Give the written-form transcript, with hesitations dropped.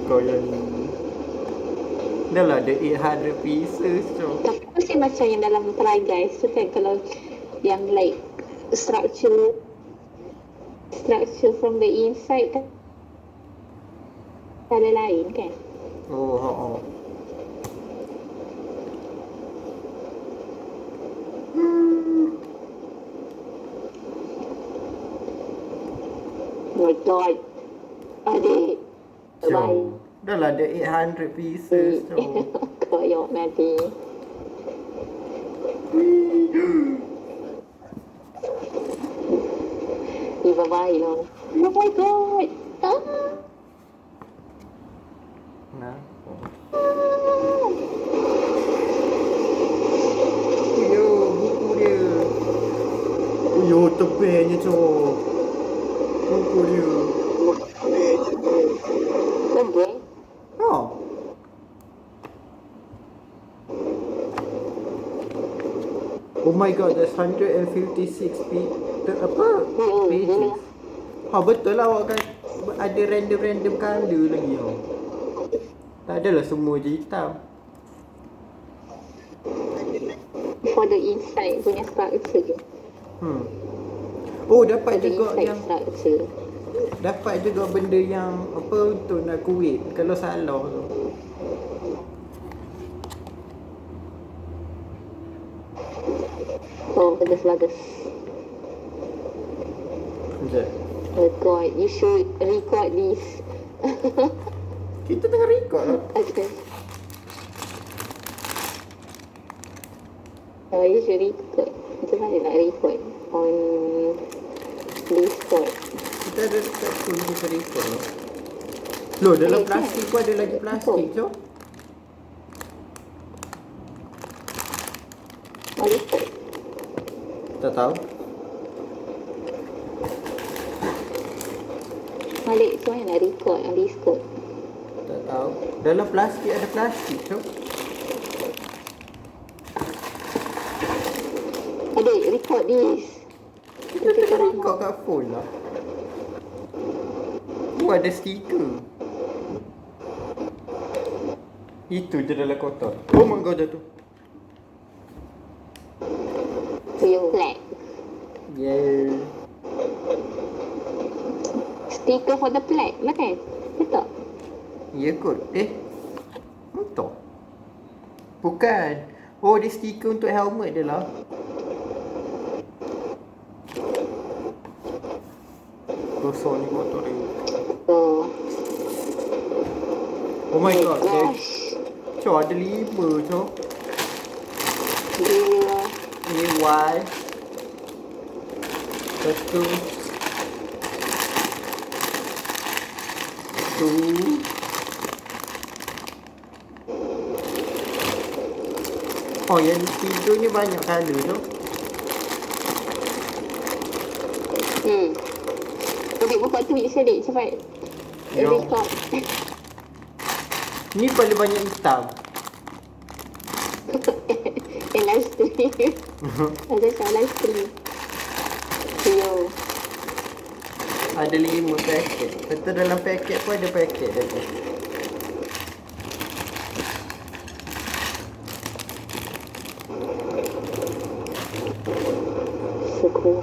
kau yang ni. Dah lah ada 800 pieces tu. Tapi mesti macam yang dalam Try Guys tu kan, kalau yang like structure from the inside kan ada lain kan. Oh. Oh my god. Adik. Bye. Dah lah ada 800 pieces tu. Koyok nanti. Bye-bye long. Oh my god. Nah. Yo, buku dia. Yo, tebelnya cok. Buku dia. Tebel? Oh. Oh my god, there's 156 pages. Betul lah awak kan ada random colour lagi. Tak adalah semua je hitam. For the inside punya structure. Oh, dapat juga yang structure. dapat juga benda yang apa untuk nak kuit kalau salah tu. Oh, bagus. Sekejap. Oh god, you should record this. Kita tengah record lah. Okay. Oh, you should record. Macam mana nak record on Discord? Kita ada dekat phone kita record lah. Loh, dalam plastik pun ada lagi plastik tu. Oh, record. Tak tahu. Malik, macam mana nak record on Discord? Tak tahu. Dalam plastik ada plastik tu. Adik, record this. Kita tengah record kat phone lah. Oh, ada stiker. Itu je dalam kotak. Oh my god, jatuh. Real flag. Yeah. Sticker for the flag, betul? Betul? Ya kot. Entah. Bukan. Oh, dia stiker untuk helmet dia lah. Gosok ni motor dia. Oh. Oh my god. Gosh. Cok, ada 5 cok. Gila. Ini Y. Satu. Oh, yang tiga ni banyak colour tu. Adik buka Twitch adik, cepat. Yo. Record. Ni paling banyak hitam. Live stream. Ada saya live stream. Yo. Ada 5 paket. Betul dalam paket pun ada paket lagi. So cool.